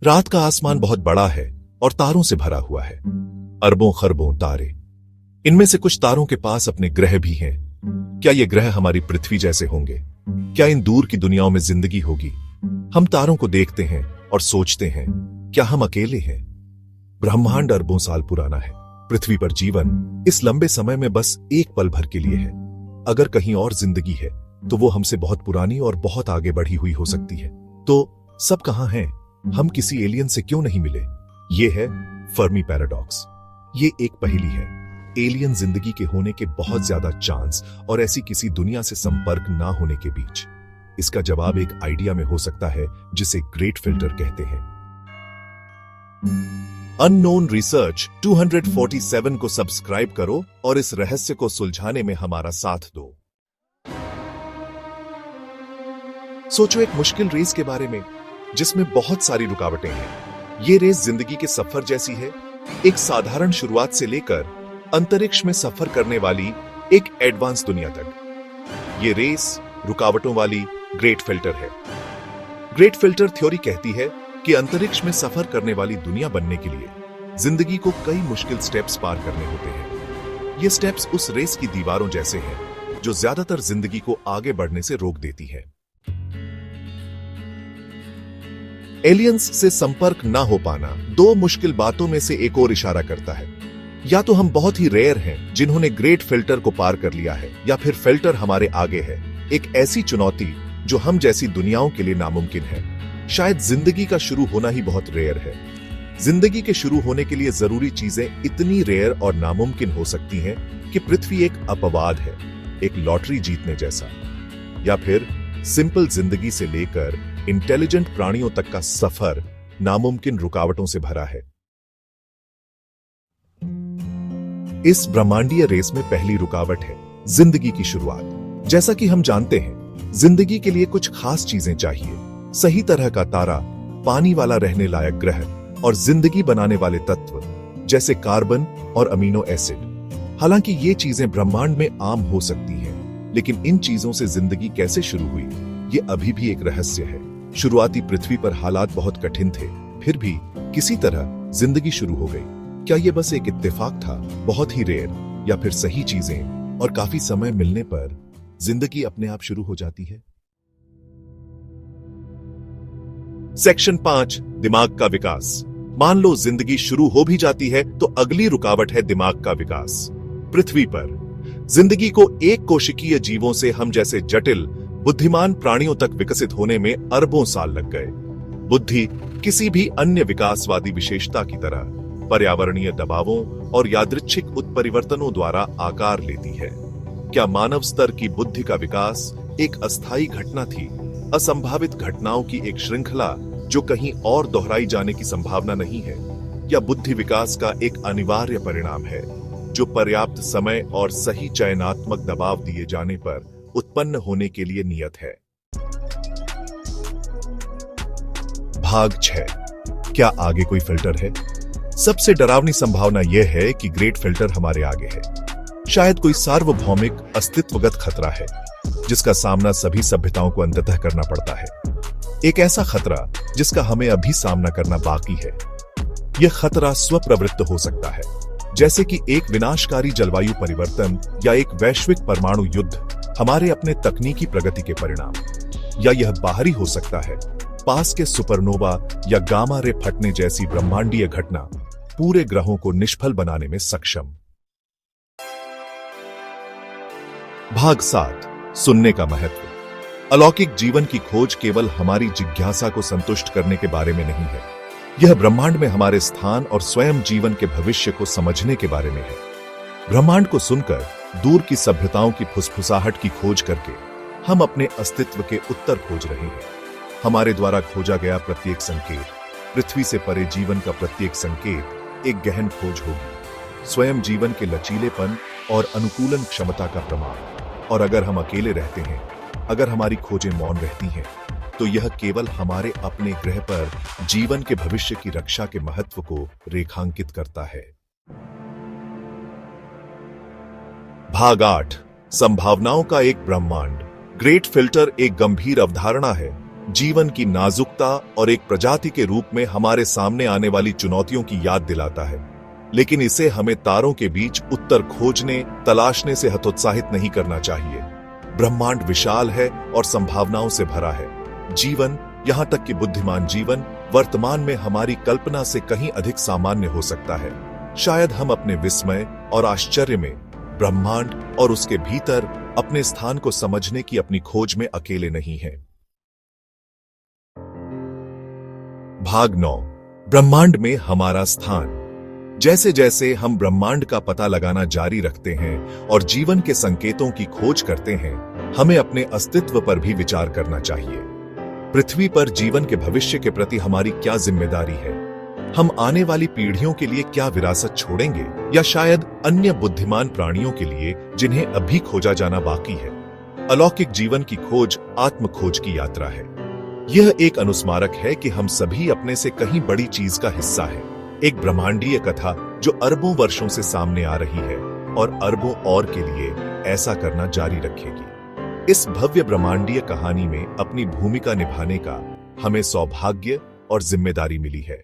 रात का आसमान बहुत बड़ा है और तारों से भरा हुआ है। अरबों खरबों तारे। इनमें से कुछ तारों के पास अपने ग्रह भी हैं। क्या ये ग्रह हमारी पृथ्वी जैसे होंगे? क्या इन दूर की दुनियाओं में जिंदगी होगी? हम तारों को देखते हैं और सोचते हैं, क्या हम अकेले हैं? ब्रह्मांड अरबों साल पुराना है। पृथ्वी पर जीवन इस लंबे समय में बस एक पल भर के लिए है। अगर कहीं और जिंदगी है तो वो हमसे बहुत पुरानी और बहुत आगे बढ़ी हुई हो सकती है। तो सब कहां हैं? हम किसी एलियन से क्यों नहीं मिले? ये है फर्मी पैराडॉक्स। ये एक पहेली है। एलियन जिंदगी के होने के बहुत ज्यादा चांस और ऐसी किसी दुनिया से संपर्क ना होने के बीच। इसका जवाब एक आइडिया में हो सकता है जिसे ग्रेट फिल्टर कहते हैं। अननोन रिसर्च 247 को सब्सक्राइब करो और इस रहस्य को सुलझाने में हमारा साथ दो। सोचो एक मुश्किल रेस के बारे में जिसमें बहुत सारी रुकावटें हैं। ये रेस जिंदगी के सफर जैसी है। एक साधारण शुरुआत से लेकर अंतरिक्ष में सफर करने वाली एक एडवांस दुनिया तक। ये रेस रुकावटों वाली ग्रेट फिल्टर है। ग्रेट फिल्टर थ्योरी कहती है कि अंतरिक्ष में सफर करने वाली दुनिया बनने के लिए जिंदगी को कई मुश्किल स्टेप्स पार करने होते हैं। ये स्टेप्स उस रेस की दीवारों जैसे हैं जो ज्यादातर जिंदगी को आगे बढ़ने से रोक देती है। एलियंस से संपर्क ना हो पाना दो मुश्किल बातों में से एक और इशारा करता है। या तो हम बहुत ही रेयर हैं जिन्होंने ग्रेट फिल्टर को पार कर लिया है, या फिर फिल्टर हमारे आगे है। एक ऐसी चुनौती जो हम जैसी दुनियाओं के लिए नामुमकिन है। शायद जिंदगी का शुरू होना ही बहुत रेयर है। जिंदगी के शुरू होने के लिए जरूरी चीजें इतनी रेयर और नामुमकिन हो सकती हैं कि पृथ्वी एक अपवाद है, एक लॉटरी जीतने जैसा। या फिर सिंपल जिंदगी से लेकर इंटेलिजेंट प्राणियों तक का सफर नामुमकिन रुकावटों से भरा है। इस ब्रह्मांडीय रेस में पहली रुकावट है जिंदगी की शुरुआत। जैसा कि हम जानते हैं, जिंदगी के लिए कुछ खास चीजें चाहिए। सही तरह का तारा, पानी वाला रहने लायक ग्रह और जिंदगी बनाने वाले तत्व जैसे कार्बन और अमीनो एसिड। हालांकि ये चीजें ब्रह्मांड में आम हो सकती हैं, लेकिन इन चीजों से जिंदगी कैसे शुरू हुई, ये अभी भी एक रहस्य है। शुरुआती पृथ्वी पर हालात बहुत कठिन थे, फिर भी किसी तरह जिंदगी शुरू हो गई। क्या ये बस एक इत्तेफाक था, बहुत ही रेयर, या फिर सही चीजें और काफी समय मिलने पर जिंदगी अपने आप शुरू हो जाती है? सेक्शन 5, दिमाग का विकास। मान लो जिंदगी शुरू हो भी जाती है तो अगली रुकावट है दिमाग का विकास। पृथ्वी पर जिंदगी को एक कोशिकीय जीवों से हम जैसे जटिल बुद्धिमान प्राणियों तक विकसित होने में अरबों साल लग गए। बुद्धि किसी भी अन्य विकासवादी विशेषता की तरह पर्यावरणीय दबावों और यादृच्छिक उत्परिवर्तनों द्वारा आकार लेती है। क्या मानव स्तर की बुद्धि का विकास एक अस्थायी घटना थी, असंभावित घटनाओं की एक श्रृंखला जो कहीं और दोहराई जाने की संभावना नहीं है? या बुद्धि विकास का एक अनिवार्य परिणाम है जो पर्याप्त समय और सही चयनात्मक दबाव दिए जाने पर उत्पन्न होने के लिए नियत है? भाग 6, क्या आगे कोई फिल्टर है? सबसे डरावनी संभावना यह है कि ग्रेट फिल्टर हमारे आगे है। शायद कोई सार्वभौमिक अस्तित्वगत खतरा है जिसका सामना सभी सभ्यताओं को अंततः करना पड़ता है। एक ऐसा खतरा जिसका हमें अभी सामना करना बाकी है। यह खतरा स्वप्रवृत्त हो सकता है, जैसे कि एक विनाशकारी जलवायु परिवर्तन या एक वैश्विक परमाणु युद्ध हमारे अपने तकनीकी प्रगति के परिणाम। या यह बाहरी हो सकता है, पास के सुपरनोवा या गामा रे फटने जैसी ब्रह्मांडीय घटना पूरे ग्रहों को निष्फल बनाने में सक्षम। भाग 7, सुनने का महत्व। अलौकिक जीवन की खोज केवल हमारी जिज्ञासा को संतुष्ट करने के बारे में नहीं है। यह ब्रह्मांड में हमारे स्थान और स्वयं जीवन के भविष्य को समझने के बारे में है। ब्रह्मांड को सुनकर दूर की सभ्यताओं की फुसफुसाहट की खोज करके हम अपने अस्तित्व के उत्तर खोज रहे हैं। हमारे द्वारा खोजा गया प्रत्येक संकेत, पृथ्वी से परे जीवन का प्रत्येक संकेत एक गहन खोज होगी, स्वयं जीवन के लचीलेपन और अनुकूलन क्षमता का प्रमाण। और अगर हम अकेले रहते हैं, अगर हमारी खोजें मौन रहती हैं, तो यह केवल हमारे अपने ग्रह पर जीवन के भविष्य की रक्षा के महत्व को रेखांकित करता है। भाग 8, संभावनाओं का एक ब्रह्मांड। ग्रेट फिल्टर एक गंभीर अवधारणा है जीवन की नाजुकता और एक प्रजाति के रूप में हमारे सामने आने वाली चुनौतियों की याद दिलाता है। लेकिन इसे हमें तारों के बीच उत्तर खोजने, तलाशने से हतोत्साहित नहीं करना चाहिए। ब्रह्मांड विशाल है और संभावनाओं से भरा है। जीवन, यहां तक कि बुद्धिमान जीवन, वर्तमान में हमारी कल्पना से कहीं अधिक सामान्य हो सकता है। शायद हम अपने विस्मय और आश्चर्य में ब्रह्मांड और उसके भीतर अपने स्थान को समझने की अपनी खोज में अकेले नहीं हैं। भाग 9, ब्रह्मांड में हमारा स्थान। जैसे जैसे हम ब्रह्मांड का पता लगाना जारी रखते हैं और जीवन के संकेतों की खोज करते हैं, हमें अपने अस्तित्व पर भी विचार करना चाहिए। पृथ्वी पर जीवन के भविष्य के प्रति हमारी क्या जिम्मेदारी है? हम आने वाली पीढ़ियों के लिए क्या विरासत छोड़ेंगे, या शायद अन्य बुद्धिमान प्राणियों के लिए जिन्हें अभी खोजा जाना बाकी है? अलौकिक जीवन की खोज आत्म खोज की यात्रा है। यह एक अनुस्मारक है कि हम सभी अपने से कहीं बड़ी चीज का हिस्सा हैं। एक ब्रह्मांडीय कथा जो अरबों वर्षों से सामने आ रही है और अरबों और के लिए ऐसा करना जारी रखेगी। इस भव्य ब्रह्मांडीय कहानी में अपनी भूमिका निभाने का हमें सौभाग्य और जिम्मेदारी मिली है।